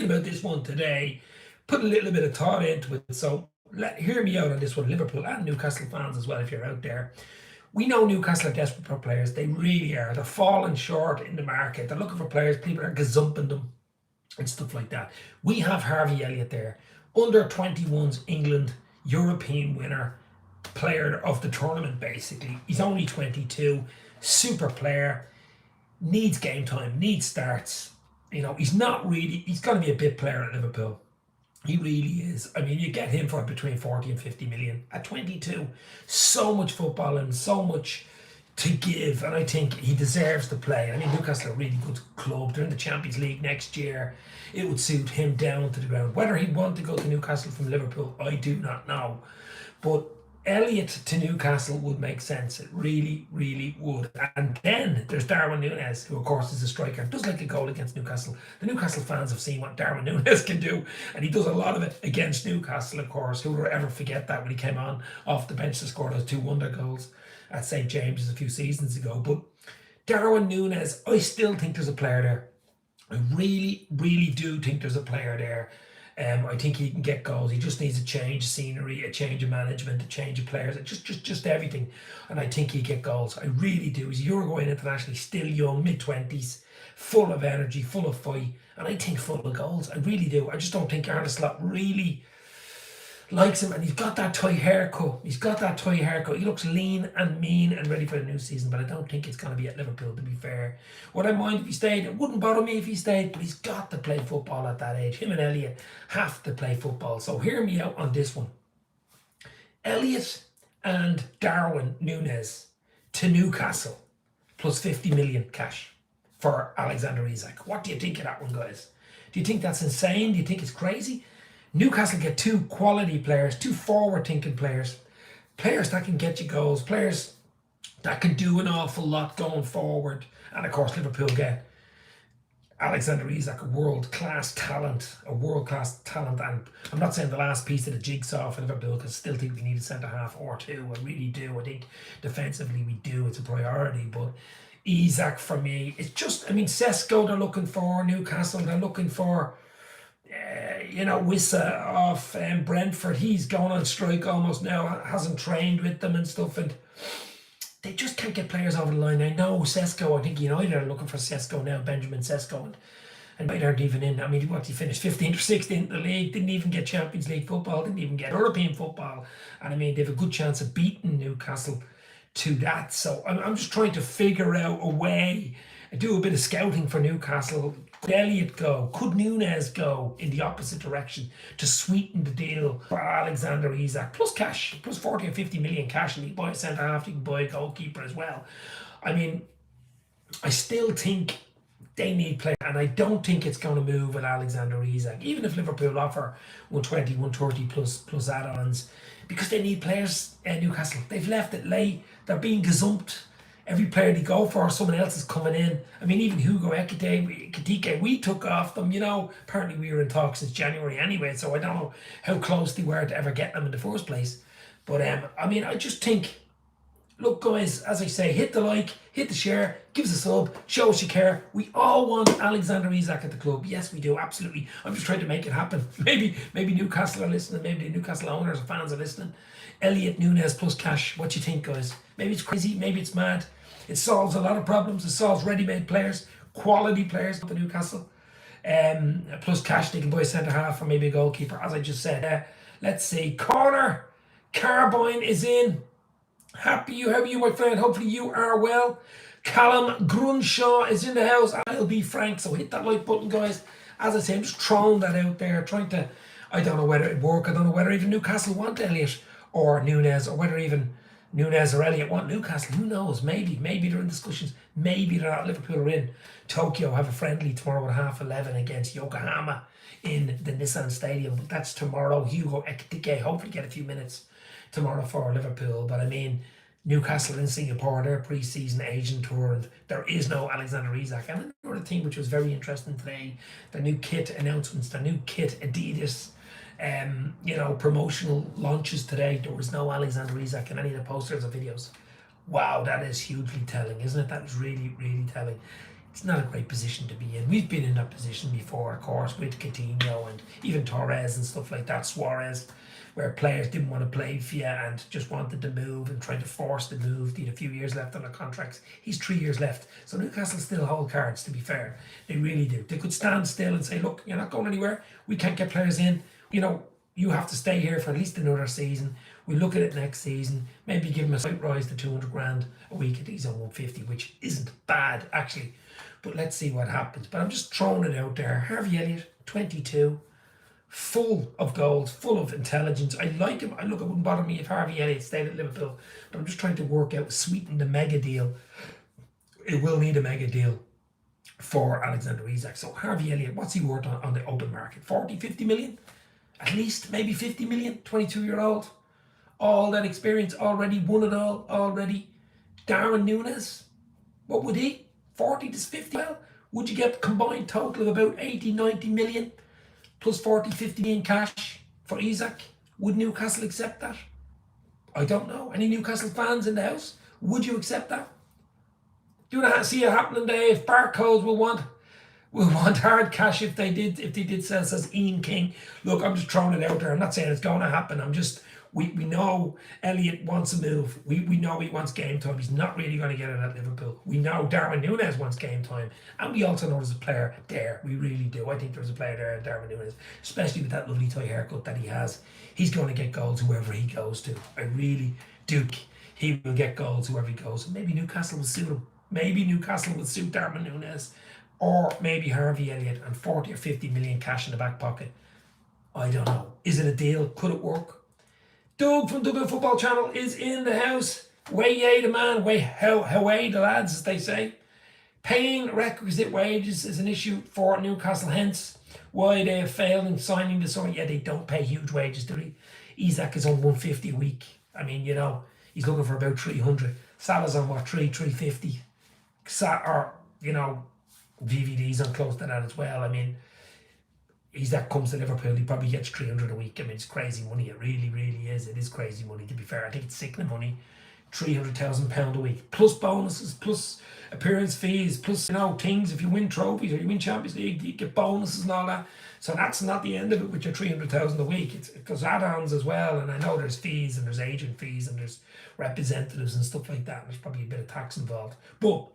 about this one today, put a little bit of thought into it. So hear me out on this one, Liverpool and Newcastle fans as well, if you're out there. We know Newcastle are desperate for players. They really are. They're falling short in the market. They're looking for players. People are gazumping them and stuff like that. We have Harvey Elliott there, under 21s England European winner, player of the tournament basically. He's only 22, super player, needs game time, needs starts. You know, he's not really, he's going to be a bit player at Liverpool. He really is. I mean, you get him for between 40 and 50 million at 22. So much football and so much to give, and I think he deserves to play. I mean, Newcastle are a really good club. They're in the Champions League next year. It would suit him down to the ground. Whether he'd want to go to Newcastle from Liverpool, I do not know. But Elliott to Newcastle would make sense. It really, really would. And then there's Darwin Nunez, who of course is a striker, does like a goal against Newcastle. The Newcastle fans have seen what Darwin Nunez can do, and he does a lot of it against Newcastle, of course. Who would ever forget that when he came on off the bench to score those 2 wonder goals at St. James's a few seasons ago. But Darwin Nunez, I still think there's a player there. I really, really do think there's a player there. I think he can get goals. He just needs a change of scenery, a change of management, a change of players, just everything. And I think he'll get goals. I really do. He's Uruguayan internationally, still young, mid-20s, full of energy, full of fight, and I think full of goals. I really do. I just don't think Arne Slot really likes him, and he's got that tight haircut. He looks lean and mean and ready for the new season, but I don't think it's going to be at Liverpool, to be fair. Would I mind if he stayed? It wouldn't bother me if he stayed, but he's got to play football at that age. Him and Elliott have to play football. So hear me out on this one. Elliott and Darwin Nunez to Newcastle plus 50 million cash for Alexander Isak. What do you think of that one, guys? Do you think that's insane? Do you think it's crazy? Newcastle get 2 quality players, 2 forward-thinking players, players that can get you goals, players that can do an awful lot going forward. And of course, Liverpool get Alexander Isak, a world-class talent. And I'm not saying the last piece of the jigsaw for Liverpool, because I still think we need a centre-half or 2. I really do. I think defensively we do. It's a priority. But Isak, for me, it's just, I mean, Sesko they're looking for, Newcastle they're looking for. Wissa off Brentford, he's going on strike almost now, hasn't trained with them and stuff, and they just can't get players over the line. I know Sesko, I think United are looking for Sesko now, Benjamin Sesko, and United aren't even in. I mean, what, he finished 15th or 16th in the league, didn't even get Champions League football, didn't even get European football, and I mean, they have a good chance of beating Newcastle to that. So I'm just trying to figure out a way, do a bit of scouting for Newcastle. Could Elliott go? Could Nunez go in the opposite direction to sweeten the deal for Alexander Isak? Plus cash, plus 40 or 50 million cash, and you can buy a centre half, you can buy a goalkeeper as well. I mean, I still think they need players, and I don't think it's going to move with Alexander Isak, even if Liverpool offer 120, 130 plus add-ons, because they need players. Newcastle, they've left it late. They're being gazumped. Every player they go for, someone else is coming in. I mean, even Hugo Ekitike, we took off them, Apparently we were in talks since January anyway, so I don't know how close they were to ever get them in the first place. But, I mean, I just think, look, guys, as I say, hit the like, hit the share, give us a sub, show us you care. We all want Alexander Isak at the club. Yes, we do, absolutely. I'm just trying to make it happen. Maybe Newcastle are listening, maybe the Newcastle owners and fans are listening. Elliott Nunez plus cash. What you think, guys? Maybe it's crazy, maybe it's mad. It solves a lot of problems. It solves ready-made players, quality players for Newcastle. Plus cash, they can buy a centre-half or maybe a goalkeeper, as I just said. Let's see. Corner Carbine is in. How are you, my friend? Hopefully you are well. Callum Grunshaw is in the house. I'll be frank, so hit that like button, guys. As I say, I'm just throwing that out there, I don't know whether it work. I don't know whether even Newcastle want Elliott or Nunez, or whether even Nunez or Elliott want Newcastle. Who knows? Maybe they're in discussions. Maybe they're not. Liverpool are in Tokyo, have a friendly tomorrow at 11:30 against Yokohama in the Nissan Stadium. But that's tomorrow. Hugo Ekitike hopefully get a few minutes tomorrow for Liverpool. But I mean, Newcastle in Singapore, their pre-season Asian tour, and there is no Alexander Isak. And another thing which was very interesting today, the new kit announcements, the new kit Adidas promotional launches today. There was no Alexander Isak in any of the posters or videos. Wow, that is hugely telling, isn't it? That is really, really telling. it's not a great position to be in. We've been in that position before, of course, with Coutinho and even Torres and stuff like that, Suarez, where players didn't want to play for you and just wanted to move and tried to force the move. They had a few years left on their contracts. He's 3 years left. So Newcastle still hold cards, to be fair. They really do. They could stand still and say, look, you're not going anywhere. We can't get players in. You know, you have to stay here for at least another season. We look at it next season. Maybe give him a slight rise to 200 grand a week. He's on 150, which isn't bad, actually. But let's see what happens. But I'm just throwing it out there. Harvey Elliott, 22, full of goals, full of intelligence. I like him. It wouldn't bother me if Harvey Elliott stayed at Liverpool. But I'm just trying to work out, sweeten the mega deal. It will need a mega deal for Alexander Isak. So Harvey Elliott, what's he worth on the open market? 40, 50 million? At least, maybe 50 million, 22-year-old. All that experience already, won it all already. Darwin Nunez, what would he? 40 to 50? Well, would you get combined total of about 80, 90 million plus 40, 50 million cash for Isak? Would Newcastle accept that? I don't know. Any Newcastle fans in the house? Would you accept that? Do you want to see it happening, Dave? Barcodes will want hard cash if they did sell, says Ian King. Look, I'm just throwing it out there. I'm not saying it's going to happen. We know Elliott wants a move. We know he wants game time. He's not really going to get it at Liverpool. We know Darwin Nunez wants game time. And we also know there's a player there. We really do. I think there's a player there, Darwin Nunez, especially with that lovely tie haircut that he has. He's going to get goals whoever he goes to. I really do. He will get goals whoever he goes. Maybe Newcastle will suit him. Maybe Newcastle will suit Darwin Nunez. Or maybe Harvey Elliott and 40 or 50 million cash in the back pocket. I don't know. Is it a deal? Could it work? Doug from Dublin Football Channel is in the house. Way yay the man, way howay the lads, as they say. Paying requisite wages is an issue for Newcastle, hence why they have failed in signing the summer. Yeah, they don't pay huge wages, do they? Isak is on 150 a week. I mean, you know, he's looking for about 300. Salah's on what, 350? Or, you know, VVD's on close to that as well. I mean, Isak comes to Liverpool, he probably gets 300 a week. I mean, it's crazy money. It really, really is. It is crazy money, to be fair. I think it's sickening money. £300,000 a week, plus bonuses, plus appearance fees, plus, you know, things. If you win trophies or you win Champions League, you get bonuses and all that. So that's not the end of it with your 300,000 a week. It goes add-ons as well. And I know there's fees and there's agent fees and there's representatives and stuff like that. And there's probably a bit of tax involved. But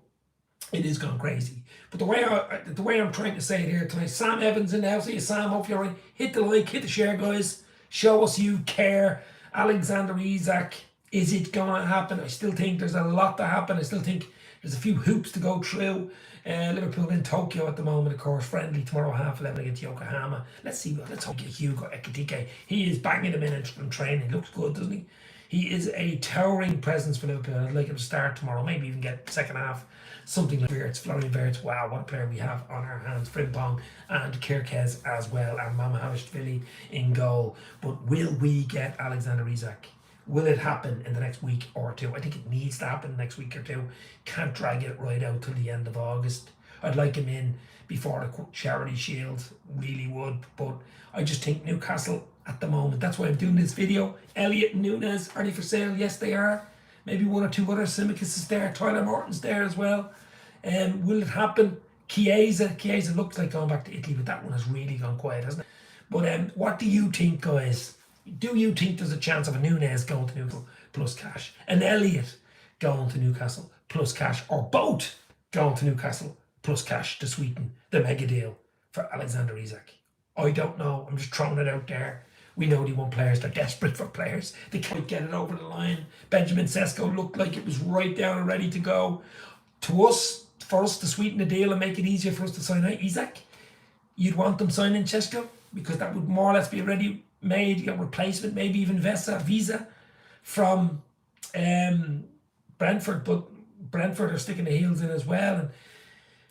it is gone crazy. But the way I'm trying to say it here tonight, Sam Evans in the house. Hey, Sam, hope you're right. Hit the like, hit the share, guys. Show us you care. Alexander Isak, is it going to happen? I still think there's a lot to happen. I still think there's a few hoops to go through. Liverpool in Tokyo at the moment, of course. Friendly tomorrow, 11:30 against Yokohama. Let's see. Let's hope Hugo Ekitike. He is banging him in training. Looks good, doesn't he? He is a towering presence for Liverpool. I'd like him to start tomorrow. Maybe even get second half. Something like Wirtz, Florian Wirtz. Wow, what a player we have on our hands. Frimpong and Kirkez as well. And Mamahashvili in goal. But will we get Alexander Isak? Will it happen in the next week or two? I think it needs to happen next week or two. Can't drag it right out till the end of August. I'd like him in before the Charity Shield. Really would. But I just think Newcastle at the moment, that's why I'm doing this video. Elliott Nunez, are they for sale? Yes, they are. Maybe one or two other. Simicus is there. Tyler Morton's there as well. Will it happen? Chiesa looks like going back to Italy, but that one has really gone quiet, hasn't it? But what do you think, guys? Do you think there's a chance of a Nunez going to Newcastle plus cash, an Elliott going to Newcastle plus cash, or both going to Newcastle plus cash to sweeten the mega deal for Alexander Isak? I don't know. I'm just throwing it out there. We know they want players. They're desperate for players. They can't get it over the line. Benjamin Sesko looked like it was right down and ready to go. For us to sweeten the deal and make it easier for us to sign out Isak, you'd want them signing Sesko, because that would more or less be a ready-made replacement, maybe even Visa from Brentford. But Brentford are sticking their heels in as well. And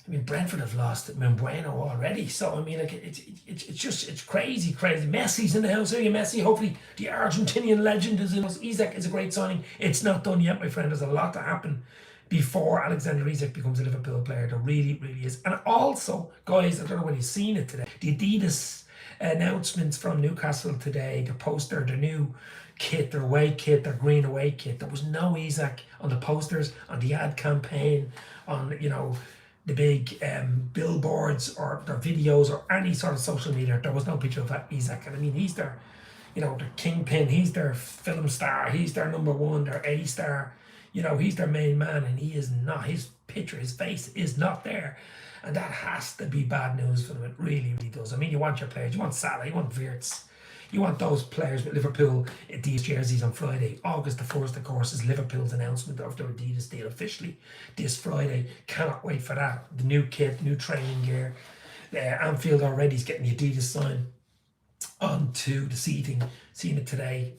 I mean, Brentford have lost Membrano already. So, I mean, like, it's crazy. Messi's in the house. Are you Messi? Hopefully the Argentinian legend is in us. Isak is a great signing. It's not done yet, my friend. There's a lot to happen before Alexander Isak becomes a Liverpool player. There really, really is. And also, guys, I don't know whether you've seen it today. The Adidas announcements from Newcastle today, their poster, their new kit, their away kit, their green away kit. There was no Isak on the posters, on the ad campaign, on, you know, the big billboards or their videos or any sort of social media, there was no picture of Isak. And I mean, he's their, their kingpin, he's their film star, he's their number one, their A star, he's their main man, and he is not, his picture, his face is not there. And that has to be bad news for them. It really, really does. I mean, you want your players, you want Salah, you want Wirtz, you want those players with Liverpool Adidas jerseys on Friday. August the 1st, of course, is Liverpool's announcement of their Adidas deal officially this Friday. Cannot wait for that. The new kit, new training gear. Anfield already is getting the Adidas sign onto the seating. Seen it today.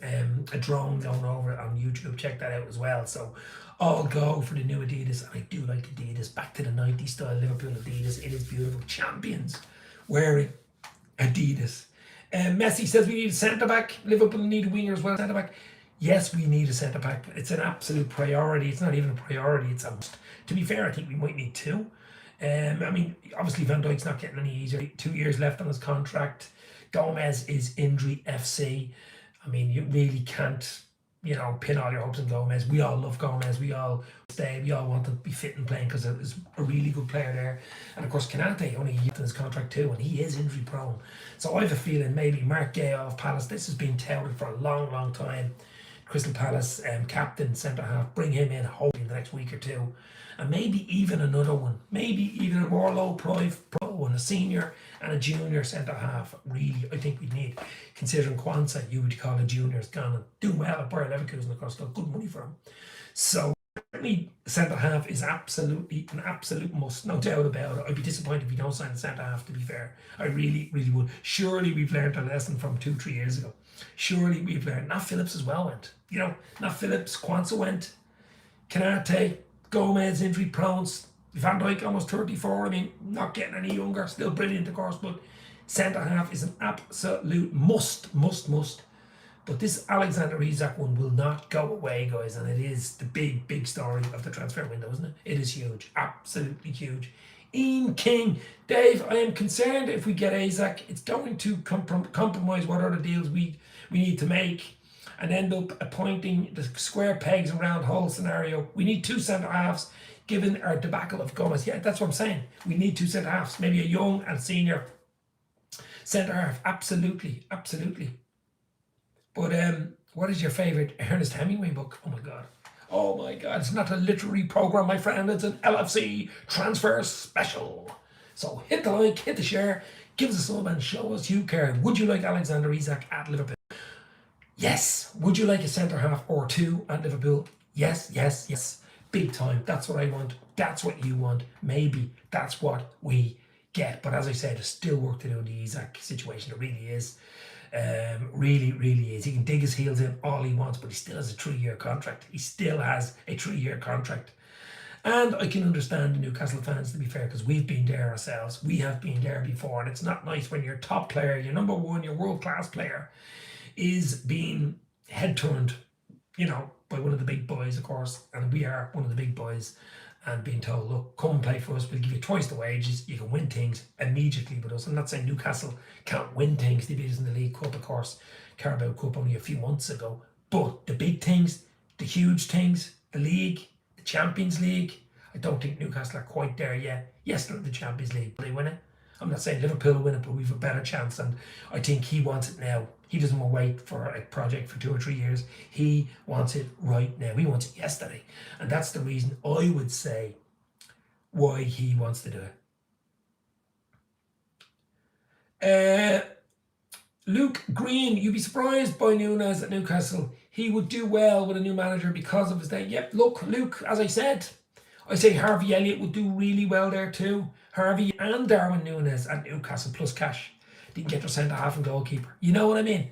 A drone going over it on YouTube. Check that out as well. So all go for the new Adidas. And I do like Adidas. Back to the 90s style Liverpool Adidas. It is beautiful. Champions wearing Adidas. Messi says we need a centre-back. Liverpool need a winger as well, centre-back. Yes, we need a centre-back. It's an absolute priority. It's not even a priority. It's a must. To be fair, I think we might need two. I mean, obviously Van Dijk's not getting any easier. 2 years left on his contract. Gomez is injury FC. I mean, you really can't, pin all your hopes on Gomez. We all love Gomez. We all stay. We all want him to be fit and playing because there's a really good player there. And of course, Kanate only a year in his contract too, and he is injury prone. So I have a feeling maybe Mark Gay of Palace. This has been touted for a long, long time. Crystal Palace captain, centre half. Bring him in hopefully in the next week or two, and maybe even another one. Maybe even a more low pro one, a senior and a junior centre half. Really, I think we need. Considering Kwanzaa, you would call a junior, has gone and doing well at Bayer Leverkusen, of course, got good money for him. So certainly centre half is absolutely an absolute must, no doubt about it. I'd be disappointed if we don't sign a centre half, to be fair. I really, really would. Surely we've learned a lesson from 2-3 years ago. Surely we've learned. Not Phillips as well went. Not Phillips, Kwanzaa went. Kanate, Gomez, injury prone. Van Dijk almost 34. I mean, not getting any younger. Still brilliant, of course, but centre half is an absolute must. But this Alexander Isak one will not go away, guys, and it is the big, big story of the transfer window, isn't it? It is huge, absolutely huge. Ian King, Dave, I am concerned if we get Isak, it's going to compromise what other deals we need to make and end up appointing the square pegs and round hole scenario. We need two centre halves, given our debacle of Gomez. Yeah, that's what I'm saying. We need two centre halves, maybe a young and senior centre half. Absolutely. But what is your favourite Ernest Hemingway book? Oh my God, it's not a literary program, my friend. It's an LFC transfer special. So hit the like, hit the share, give us a sub and show us you care. Would you like Alexander Isak at Liverpool? Yes. Would you like a centre half or two at Liverpool? Yes. Big time. That's what I want. That's what you want. Maybe that's what we get. But as I said, there's still work to do in the Isak situation. It really is. Really is. He can dig his heels in all he wants, but he still has a 3-year contract. And I can understand the Newcastle fans, to be fair, because we've been there ourselves. We have been there before, and it's not nice when your top player, your number one, your world-class player, is being head-turned, by one of the big boys, of course, and we are one of the big boys, and being told, look, come and play for us, we'll give you twice the wages, you can win things immediately with us. I'm not saying Newcastle can't win things, they beat us in the League Cup, of course, Carabao Cup only a few months ago, but the big things, the huge things, the league, the Champions League, I don't think Newcastle are quite there yet. Yes, they're in the Champions League, will they win it? I'm not saying Liverpool will win it, but we've a better chance, and I think he wants it now. He doesn't want to wait for a project for 2 or 3 years. He wants it right now. He wants it yesterday. And that's the reason I would say why he wants to do it. Luke Green, you'd be surprised by Nunez at Newcastle. He would do well with a new manager because of his day. Yep, look, Luke, as I said, I say Harvey Elliott would do really well there too. Harvey and Darwin Nunez at Newcastle plus cash. They can get their centre half and goalkeeper. You know what I mean?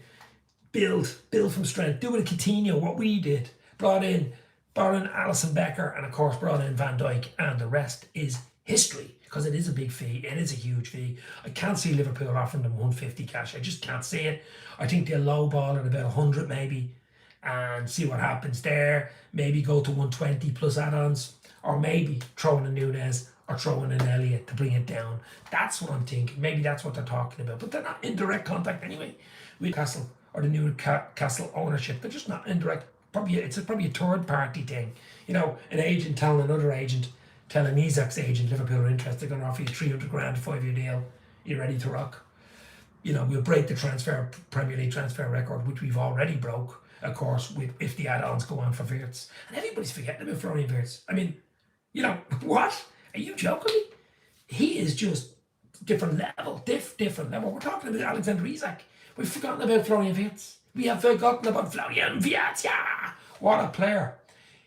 Build from strength. Do it at Coutinho, what we did. Brought in Alisson Becker and of course brought in Van Dijk, and the rest is history because it is a big fee. It is a huge fee. I can't see Liverpool offering them 150 cash. I just can't see it. I think they'll lowball at about 100 maybe and see what happens there. Maybe go to 120 plus add-ons, or maybe throw in a Nunez or throw in an Elliott to bring it down. That's what I'm thinking. Maybe that's what they're talking about. But they're not in direct contact anyway with Newcastle or the Newcastle ownership. They're just not in direct. It's probably a third party thing. An agent telling another agent telling Isak's agent Liverpool are interested, they're going to offer you 300 grand, 5-year deal. You're ready to rock. You know, we'll break the Premier League transfer record, which we've already broke, of course, if the add-ons go on for Wirtz. And everybody's forgetting about Florian Wirtz. I mean, you know, what? Are you joking me? He is just different level, different level. We're talking about Alexander Isak. We've forgotten about Florian Wirtz. We have forgotten about Florian Wirtz. Yeah, what a player.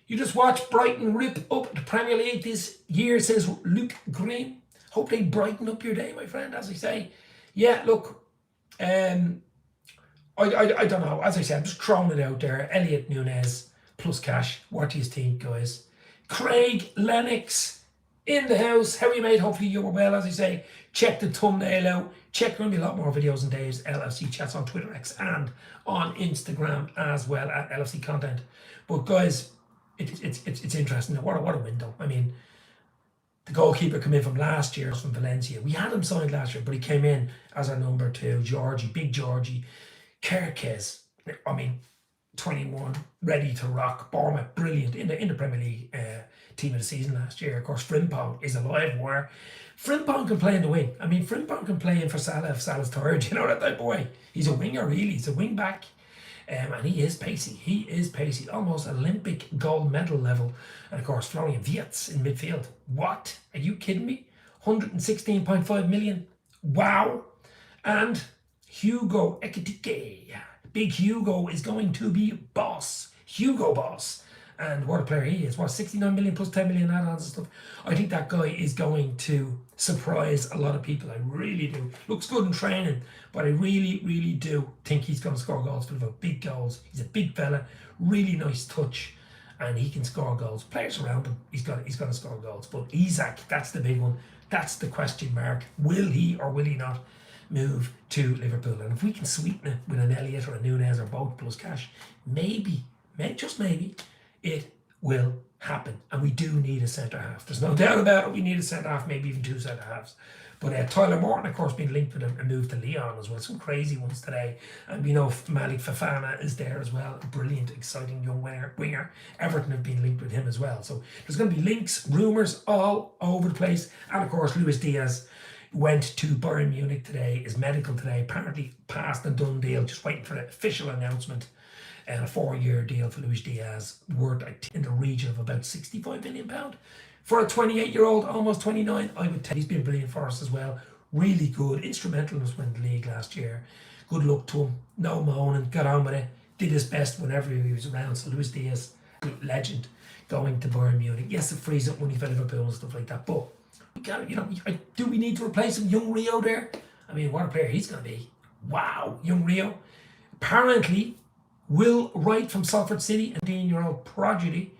You just watch Brighton rip up the Premier League this year, says Luke Green. Hope they brighten up your day, my friend, as I say. Yeah, look, I don't know. As I said, I'm just throwing it out there. Elliott Nunez plus cash. What do you think, guys? Craig Lennox in the house. How are you, mate? Hopefully you were well. As I say, check the thumbnail out. Check, going to be a lot more videos in Dave's LFC chats on Twitter X and on Instagram as well at LFC content. But guys, it's interesting. What a window. I mean, the goalkeeper came in from last year from Valencia. We had him signed last year, but he came in as our number 2, Big Georgie. Kerkez, I mean, 21, ready to rock. Bournemouth, brilliant in the Premier League team of the season last year. Of course, Frimpong is a live wire. Frimpong can play in the wing. I mean, Frimpong can play in for Salah if Salah's tired. You know that type of way. He's a winger, really. He's a wing back. And he is pacey. Almost Olympic gold medal level. And of course, Florian Wirtz in midfield. What? Are you kidding me? 116.5 million. Wow. And Hugo Ekitike. Big Hugo is going to be boss. Hugo boss. And what a player he is. What, 69 million plus 10 million add-ons and stuff. I think that guy is going to surprise a lot of people. I really do. Looks good in training, but I really do think he's going to score goals for Liverpool. Big goals. He's a big fella. Really nice touch. And he can score goals. Players around him, he's going to score goals. But Isak, that's the big one. That's the question mark. Will he or will he not move to Liverpool? And if we can sweeten it with an Elliott or a Nunez or both plus cash, maybe, just maybe, it will happen. And we do need a centre-half. There's no doubt about it. We need a centre-half, maybe even 2 centre-halves. But Tyler Morton, of course, being linked with him and moved to Lyon as well. Some crazy ones today. And we know Malik Fofana is there as well. A brilliant, exciting young winger. Everton have been linked with him as well. So there's going to be links, rumours all over the place. And of course, Luis Diaz went to Bayern Munich today, is medical today, apparently passed and done deal, just waiting for the official announcement. And a 4-year deal for Luis Diaz, worth in the region of about £65 million. For a 28-year-old, almost 29, I would tell he's been brilliant for us as well. Really good, instrumental in us winning the league last year. Good luck to him, no moaning, got on with it, did his best whenever he was around. So Luis Diaz, legend, going to Bayern Munich. Yes, it frees up money for Liverpool and stuff like that, but we got, do we need to replace him? Young Rio there? I mean, what a player he's going to be. Wow, young Rio. Apparently, Will Wright from Salford City, a 18-year-old prodigy,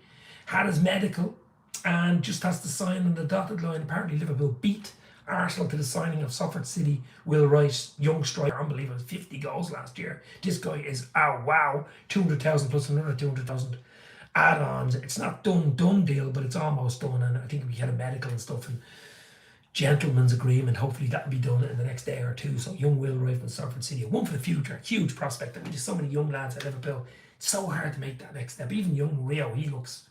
had his medical and just has to sign on the dotted line. Apparently, Liverpool beat Arsenal to the signing of Salford City. Will Wright, young striker, unbelievable, 50 goals last year. This guy is, wow, 200,000 plus another 200,000 add-ons. It's not done deal, but it's almost done. And I think we had a medical and stuff and gentleman's agreement. Hopefully that'll be done in the next day or 2. So young Will Wright from Salford City, one for the future, huge prospect. I mean, there's so many young lads at Liverpool. It's so hard to make that next step. Even young Rio, he looks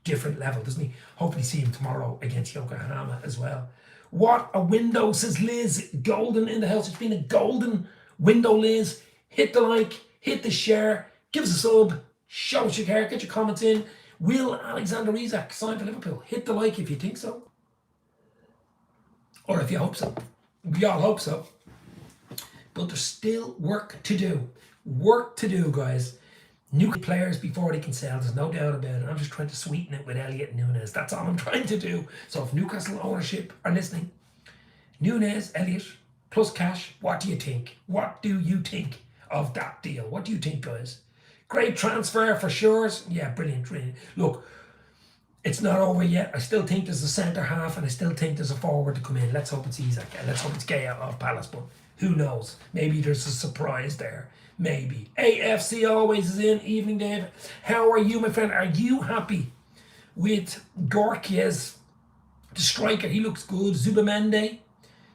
different level, doesn't he? Hopefully see him tomorrow against Yokohama as well. What a window, says Liz Golden in the house. It's been a golden window, Liz. Hit the like, hit the share, give us a sub, show us your care, get your comments in. Will Alexander Isak sign for Liverpool? Hit the like if you think so. Or if you hope so. We all hope so. But there's still work to do. Work to do, guys. New players before they can sell, there's no doubt about it. I'm just trying to sweeten it with Elliott Nunez. That's all I'm trying to do. So if Newcastle ownership are listening, Nunez, Elliott, plus cash, what do you think? What do you think of that deal? What do you think, guys? Great transfer for sure. Yeah, brilliant. Look, it's not over yet. I still think there's a centre-half and I still think there's a forward to come in. Let's hope it's Isak and let's hope it's Gea of Palace, but who knows? Maybe there's a surprise there. Maybe. AFC always is in. Evening, Dave. How are you, my friend? Are you happy with Gorkias, the striker? He looks good. Zubamende,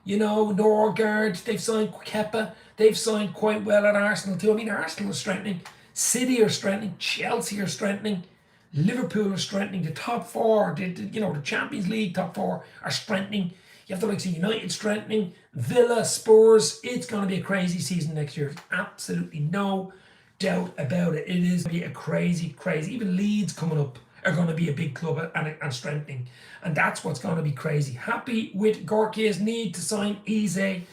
Norgard. They've signed Kepa. They've signed quite well at Arsenal too. I mean, Arsenal is strengthening. City are strengthening. Chelsea are strengthening. Liverpool are strengthening. The top four, the Champions League top four are strengthening. You have the likes of United strengthening, Villa, Spurs. It's going to be a crazy season next year. Absolutely no doubt about it. It is going to be a crazy, crazy. Even Leeds coming up are going to be a big club and strengthening. And that's what's going to be crazy. Happy with Gorky's need to sign Eze. I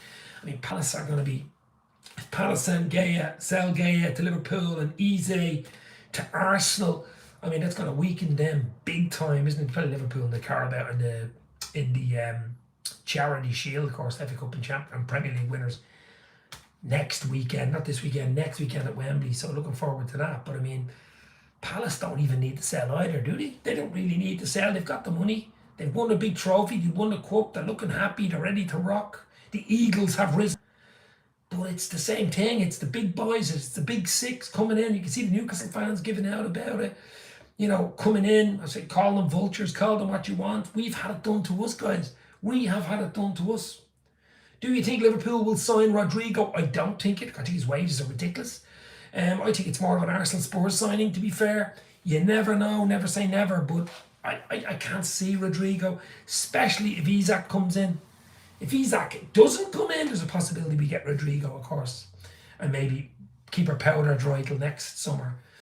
mean, Palace are going to be Palace and sell Gaya to Liverpool and Eze to Arsenal. I mean, that's going to weaken them big time, isn't it? Play Liverpool in the Carabao in the Charity Shield, of course, FA Cup and Premier League winners next weekend. Not this weekend, next weekend at Wembley. So looking forward to that. But I mean, Palace don't even need to sell either, do they? They don't really need to sell. They've got the money. They've won a big trophy. They've won a cup. They're looking happy. They're ready to rock. The Eagles have risen. But it's the same thing. It's the big boys. It's the big six coming in. You can see the Newcastle fans giving out about it. Coming in. I say, call them vultures. Call them what you want. We've had it done to us, guys. We have had it done to us. Do you think Liverpool will sign Rodrigo? I don't think it. I think his wages are ridiculous. I think it's more of an Arsenal Spurs signing, to be fair. You never know, never say never, but I can't see Rodrigo, especially if Isak comes in. If Isak doesn't come in, there's a possibility we get Rodrigo, of course, and maybe keep our powder dry till next summer.